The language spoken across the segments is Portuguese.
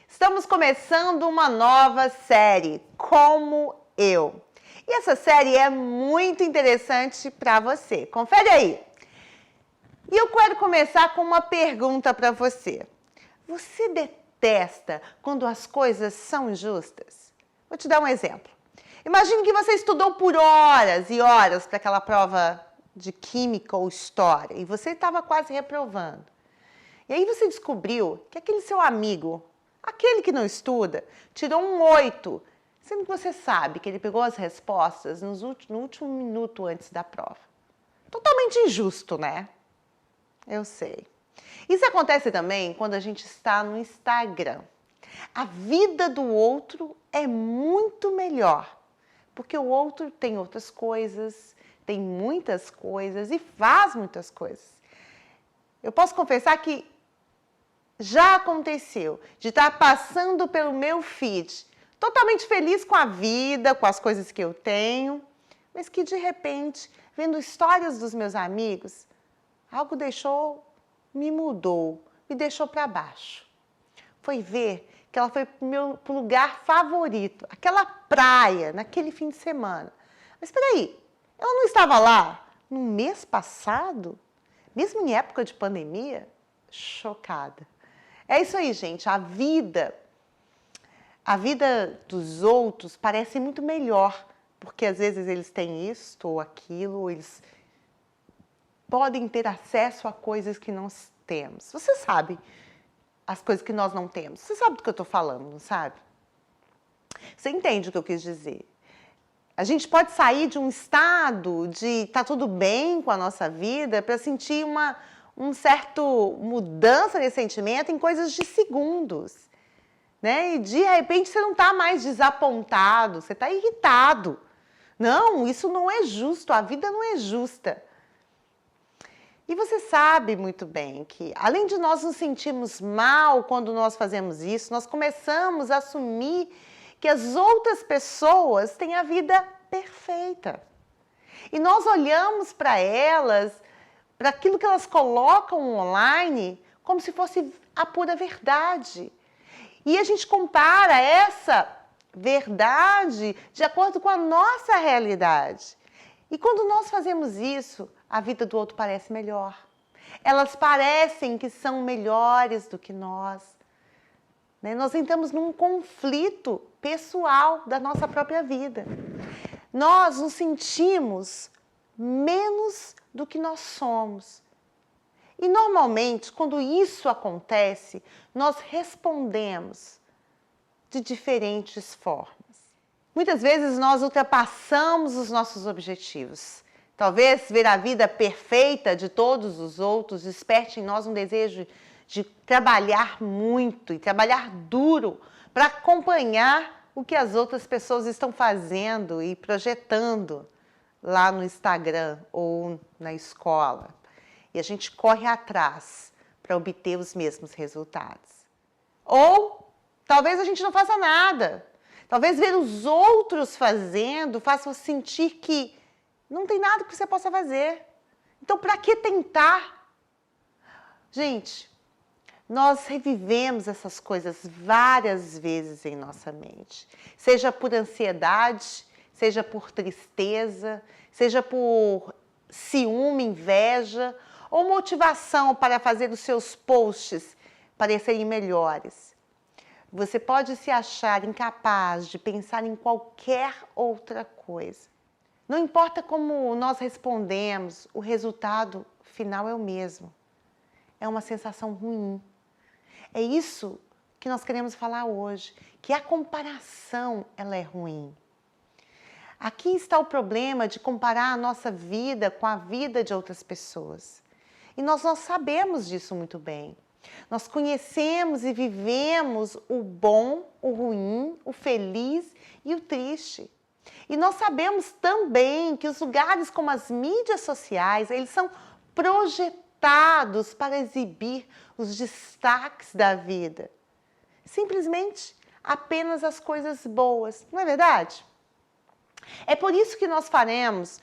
Estamos começando uma nova série, Como Eu. E essa série é muito interessante para você. Confere aí. E eu quero começar com uma pergunta para você. Você detesta quando as coisas são injustas? Vou te dar um exemplo. Imagine que você estudou por horas e horas para aquela prova de química ou história e você estava quase reprovando. E aí você descobriu que aquele seu amigo, aquele que não estuda, tirou um 8, sendo que você sabe que ele pegou as respostas no último minuto antes da prova. Totalmente injusto, né? Eu sei. Isso acontece também quando a gente está no Instagram. A vida do outro é muito melhor, porque o outro tem outras coisas, tem muitas coisas e faz muitas coisas. Eu posso confessar que já aconteceu de estar passando pelo meu feed, totalmente feliz com a vida, com as coisas que eu tenho, mas que de repente, vendo histórias dos meus amigos, algo me mudou, me deixou para baixo. Foi ver que ela foi para o meu lugar favorito, aquela praia, naquele fim de semana. Mas espera aí, ela não estava lá no mês passado? Mesmo em época de pandemia? Chocada. É isso aí, gente. A vida dos outros parece muito melhor, porque às vezes eles têm isto ou aquilo, ou eles podem ter acesso a coisas que nós temos. Você sabe as coisas que nós não temos. Você sabe do que eu estou falando, não sabe? Você entende o que eu quis dizer? A gente pode sair de um estado de tá tudo bem com a nossa vida para sentir um certo mudança nesse sentimento em coisas de segundos, né? E de repente você não está mais desapontado, você está irritado. Não, isso não é justo, a vida não é justa. E você sabe muito bem que, além de nós nos sentirmos mal quando nós fazemos isso, nós começamos a assumir que as outras pessoas têm a vida perfeita. E nós olhamos para elas, para aquilo que elas colocam online, como se fosse a pura verdade. E a gente compara essa verdade de acordo com a nossa realidade. E quando nós fazemos isso, a vida do outro parece melhor. Elas parecem que são melhores do que nós. Né? Nós entramos num conflito pessoal da nossa própria vida. Nós nos sentimos menos do que nós somos. E normalmente, quando isso acontece, nós respondemos de diferentes formas. Muitas vezes nós ultrapassamos os nossos objetivos. Talvez ver a vida perfeita de todos os outros desperte em nós um desejo de trabalhar muito e trabalhar duro para acompanhar o que as outras pessoas estão fazendo e projetando lá no Instagram ou na escola. E a gente corre atrás para obter os mesmos resultados. Ou talvez a gente não faça nada. Talvez ver os outros fazendo faça você sentir que não tem nada que você possa fazer. Então, para que tentar? Gente, nós revivemos essas coisas várias vezes em nossa mente. Seja por ansiedade, seja por tristeza, seja por ciúme, inveja, ou motivação para fazer os seus posts parecerem melhores. Você pode se achar incapaz de pensar em qualquer outra coisa. Não importa como nós respondemos, o resultado final é o mesmo. É uma sensação ruim. É isso que nós queremos falar hoje, que a comparação ela é ruim. Aqui está o problema de comparar a nossa vida com a vida de outras pessoas. E nós sabemos disso muito bem. Nós conhecemos e vivemos o bom, o ruim, o feliz e o triste. E nós sabemos também que os lugares como as mídias sociais, eles são projetados para exibir os destaques da vida. Simplesmente apenas as coisas boas, não é verdade? É por isso que nós faremos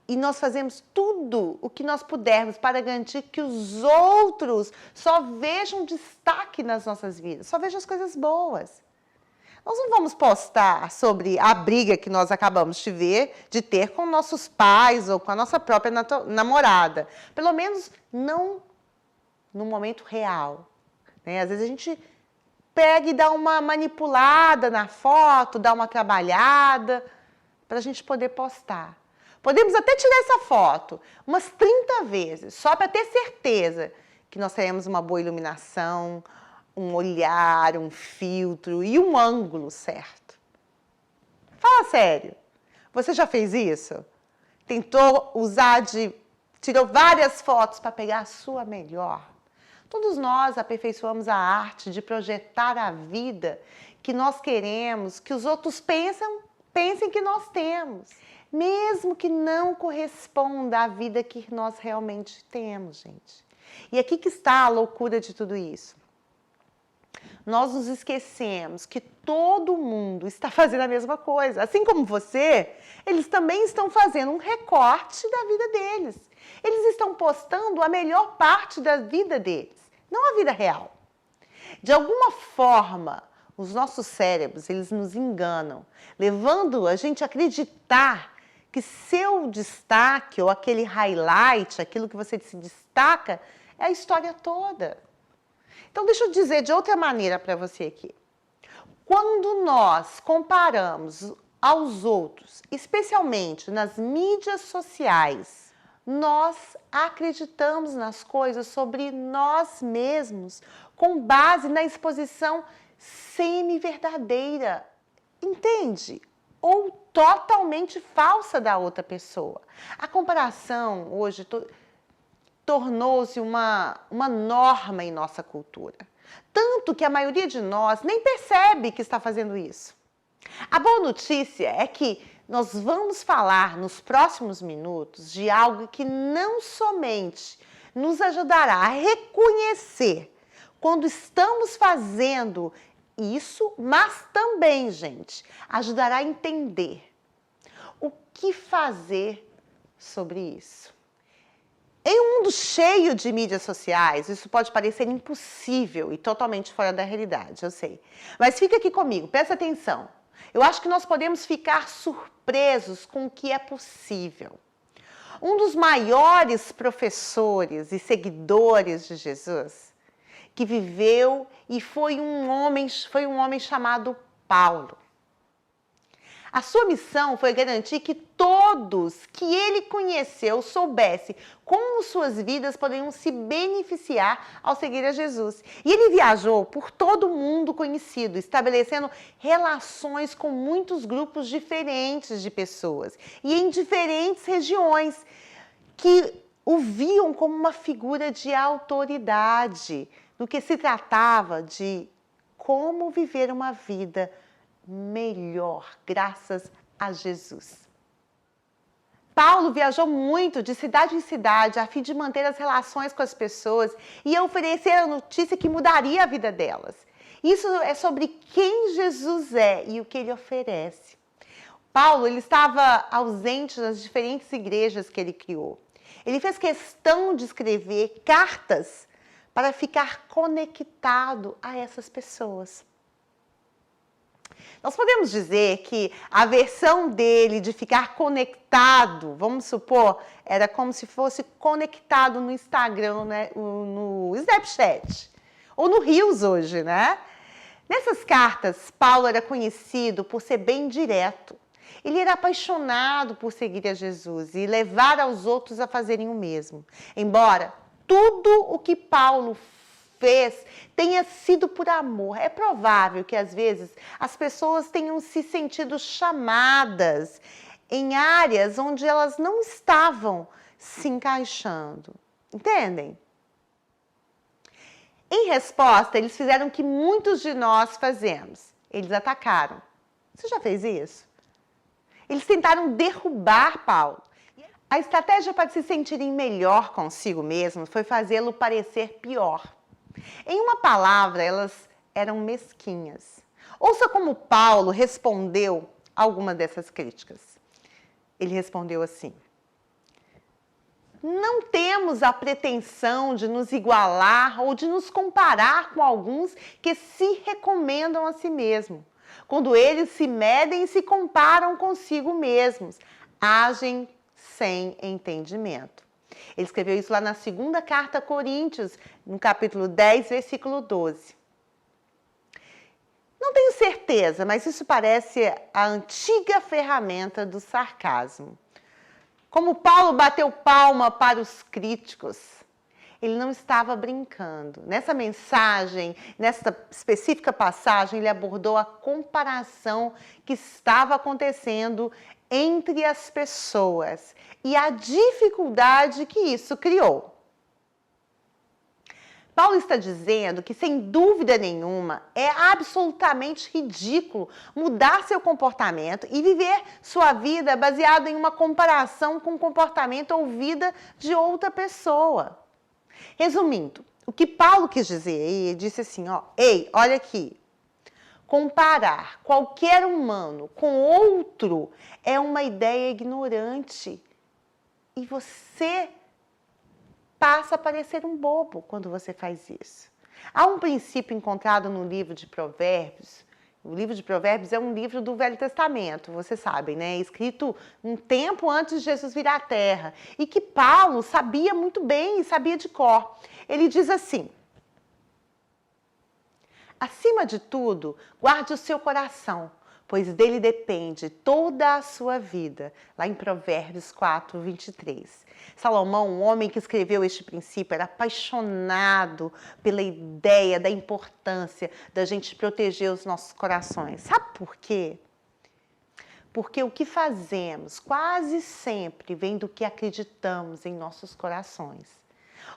e nós fazemos tudo o que nós pudermos para garantir que os outros só vejam destaque nas nossas vidas, só vejam as coisas boas. Nós não vamos postar sobre a briga que nós acabamos de ter com nossos pais ou com a nossa própria namorada. Pelo menos não no momento real, né? Às vezes a gente pega e dá uma manipulada na foto, dá uma trabalhada para a gente poder postar. Podemos até tirar essa foto umas 30 vezes, só para ter certeza que nós teremos uma boa iluminação, um olhar, um filtro e um ângulo certo. Fala sério, você já fez isso? Tirou várias fotos para pegar a sua melhor? Todos nós aperfeiçoamos a arte de projetar a vida que nós queremos, que os outros pensem que nós temos, mesmo que não corresponda à vida que nós realmente temos, gente. E aqui que está a loucura de tudo isso. Nós nos esquecemos que todo mundo está fazendo a mesma coisa. Assim como você, eles também estão fazendo um recorte da vida deles. Eles estão postando a melhor parte da vida deles, não a vida real. De alguma forma, os nossos cérebros, eles nos enganam, levando a gente a acreditar que seu destaque ou aquele highlight, aquilo que você se destaca, é a história toda. Então, deixa eu dizer de outra maneira para você aqui. Quando nós comparamos aos outros, especialmente nas mídias sociais, nós acreditamos nas coisas sobre nós mesmos com base na exposição semi-verdadeira, entende? Ou totalmente falsa da outra pessoa. A comparação hoje tornou-se uma norma em nossa cultura. Tanto que a maioria de nós nem percebe que está fazendo isso. A boa notícia é que nós vamos falar nos próximos minutos de algo que não somente nos ajudará a reconhecer quando estamos fazendo isso, mas também, gente, ajudará a entender o que fazer sobre isso. Em um mundo cheio de mídias sociais, isso pode parecer impossível e totalmente fora da realidade, eu sei. Mas fica aqui comigo, presta atenção. Eu acho que nós podemos ficar surpresos com o que é possível. Um dos maiores professores e seguidores de Jesus, que viveu e foi um homem chamado Paulo. A sua missão foi garantir que todos que ele conheceu soubessem como suas vidas poderiam se beneficiar ao seguir a Jesus. E ele viajou por todo o mundo conhecido, estabelecendo relações com muitos grupos diferentes de pessoas e em diferentes regiões que o viam como uma figura de autoridade no que se tratava de como viver uma vida melhor, graças a Jesus. Paulo viajou muito de cidade em cidade a fim de manter as relações com as pessoas e oferecer a notícia que mudaria a vida delas. Isso é sobre quem Jesus é e o que ele oferece. Paulo, ele estava ausente nas diferentes igrejas que ele criou. Ele fez questão de escrever cartas para ficar conectado a essas pessoas. Nós podemos dizer que a versão dele de ficar conectado, vamos supor, era como se fosse conectado no Instagram, né? No Snapchat, ou no Reels hoje, né? Nessas cartas, Paulo era conhecido por ser bem direto. Ele era apaixonado por seguir a Jesus e levar aos outros a fazerem o mesmo. Embora tudo o que Paulo fez tenha sido por amor. É provável que, às vezes, as pessoas tenham se sentido chamadas em áreas onde elas não estavam se encaixando. Entendem? Em resposta, eles fizeram o que muitos de nós fazemos. Eles atacaram. Você já fez isso? Eles tentaram derrubar Paulo. A estratégia para se sentirem melhor consigo mesmos foi fazê-lo parecer pior. Em uma palavra, elas eram mesquinhas. Ouça como Paulo respondeu a alguma dessas críticas. Ele respondeu assim: não temos a pretensão de nos igualar ou de nos comparar com alguns que se recomendam a si mesmos. Quando eles se medem e se comparam consigo mesmos, agem sem entendimento. Ele escreveu isso lá na segunda carta a Coríntios, no capítulo 10, versículo 12. Não tenho certeza, mas isso parece a antiga ferramenta do sarcasmo. Como Paulo bateu palma para os críticos, ele não estava brincando. Nessa mensagem, nessa específica passagem, ele abordou a comparação que estava acontecendo entre as pessoas e a dificuldade que isso criou. Paulo está dizendo que, sem dúvida nenhuma, é absolutamente ridículo mudar seu comportamento e viver sua vida baseado em uma comparação com o comportamento ou vida de outra pessoa. Resumindo, o que Paulo quis dizer, ele disse assim, ei, olha aqui, comparar qualquer humano com outro é uma ideia ignorante e você passa a parecer um bobo quando você faz isso. Há um princípio encontrado no livro de Provérbios. O livro de Provérbios é um livro do Velho Testamento, vocês sabem, né? Escrito um tempo antes de Jesus vir à Terra. E que Paulo sabia muito bem e sabia de cor. Ele diz assim: acima de tudo, guarde o seu coração, pois dele depende toda a sua vida. Lá em Provérbios 4, 23. Salomão, um homem que escreveu este princípio, era apaixonado pela ideia da importância da gente proteger os nossos corações. Sabe por quê? Porque o que fazemos quase sempre vem do que acreditamos em nossos corações.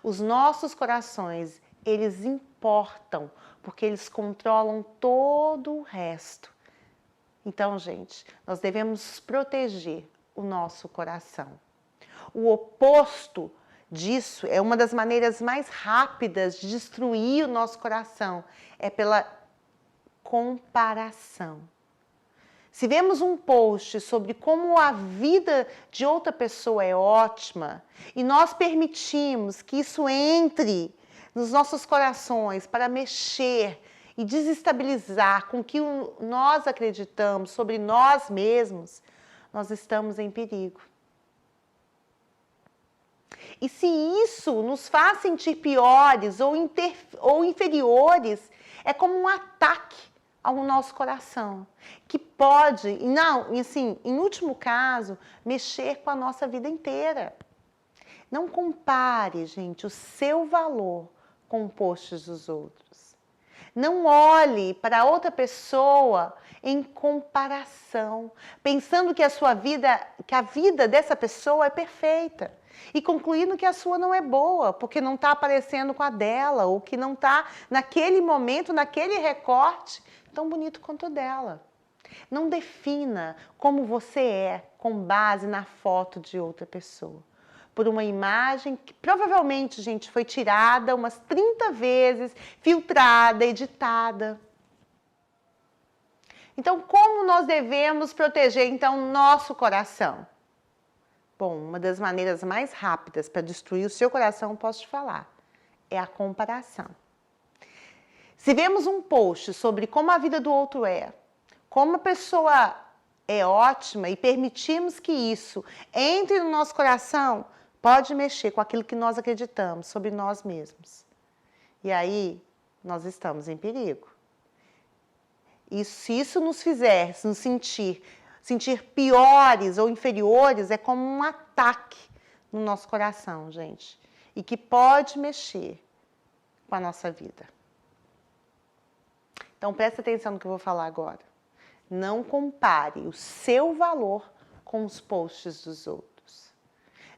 Os nossos corações, eles importam, porque eles controlam todo o resto. Então, gente, nós devemos proteger o nosso coração. O oposto disso é uma das maneiras mais rápidas de destruir o nosso coração, é pela comparação. Se vemos um post sobre como a vida de outra pessoa é ótima e nós permitimos que isso entre nos nossos corações para mexer e desestabilizar com o que nós acreditamos sobre nós mesmos, nós estamos em perigo. E se isso nos faz sentir piores ou inferiores, é como um ataque ao nosso coração, que pode, em último caso, mexer com a nossa vida inteira. Não compare, gente, o seu valor com os posts dos outros. Não olhe para outra pessoa em comparação, pensando que a vida dessa pessoa é perfeita. E concluindo que a sua não é boa, porque não está aparecendo com a dela, ou que não está naquele momento, naquele recorte, tão bonito quanto o dela. Não defina como você é com base na foto de outra pessoa. Por uma imagem que provavelmente, gente, foi tirada umas 30 vezes, filtrada, editada. Então, como nós devemos proteger, então, nosso coração? Bom, uma das maneiras mais rápidas para destruir o seu coração, posso te falar, é a comparação. Se vemos um post sobre como a vida do outro é, como a pessoa é ótima e permitimos que isso entre no nosso coração, pode mexer com aquilo que nós acreditamos sobre nós mesmos. E aí, nós estamos em perigo. E se isso nos fizer nos sentir piores ou inferiores, é como um ataque no nosso coração, gente. E que pode mexer com a nossa vida. Então, presta atenção no que eu vou falar agora. Não compare o seu valor com os posts dos outros.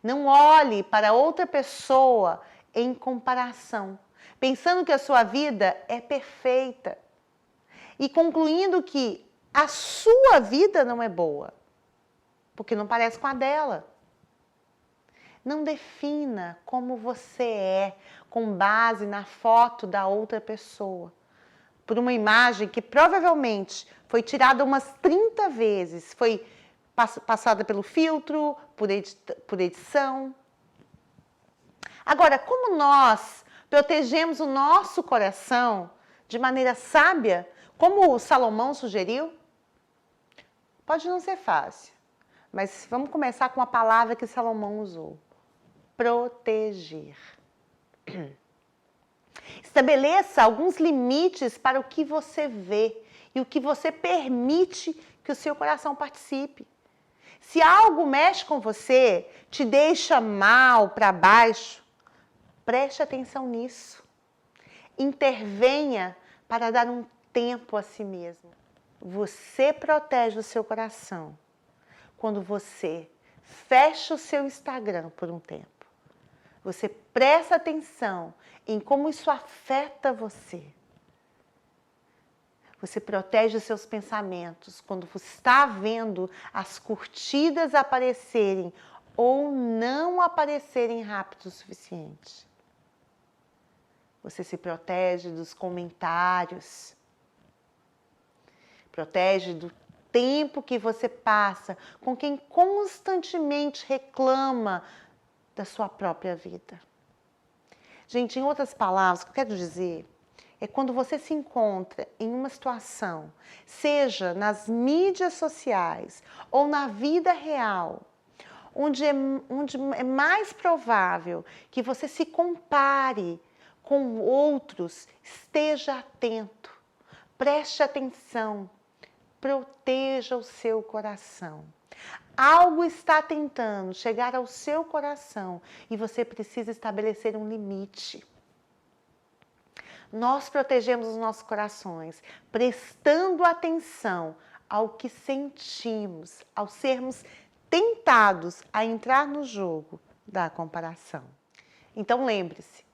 Não olhe para outra pessoa em comparação, pensando que a sua vida é perfeita e concluindo que a sua vida não é boa, porque não parece com a dela. Não defina como você é com base na foto da outra pessoa, por uma imagem que provavelmente foi tirada umas 30 vezes, foi passada pelo filtro, por edição. Agora, como nós protegemos o nosso coração de maneira sábia, como o Salomão sugeriu? Pode não ser fácil, mas vamos começar com a palavra que Salomão usou: proteger. Estabeleça alguns limites para o que você vê e o que você permite que o seu coração participe. Se algo mexe com você, te deixa mal, para baixo, preste atenção nisso. Intervenha para dar um tempo a si mesmo. Você protege o seu coração quando você fecha o seu Instagram por um tempo. Você presta atenção em como isso afeta você. Você protege os seus pensamentos quando você está vendo as curtidas aparecerem ou não aparecerem rápido o suficiente. Você se protege dos comentários. Protege do tempo que você passa com quem constantemente reclama da sua própria vida. Gente, em outras palavras, o que eu quero dizer é quando você se encontra em uma situação, seja nas mídias sociais ou na vida real, onde é mais provável que você se compare com outros, esteja atento, preste atenção, proteja o seu coração. Algo está tentando chegar ao seu coração e você precisa estabelecer um limite. Nós protegemos os nossos corações, prestando atenção ao que sentimos, ao sermos tentados a entrar no jogo da comparação. Então lembre-se,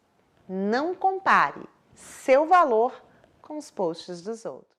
não compare seu valor com os posts dos outros.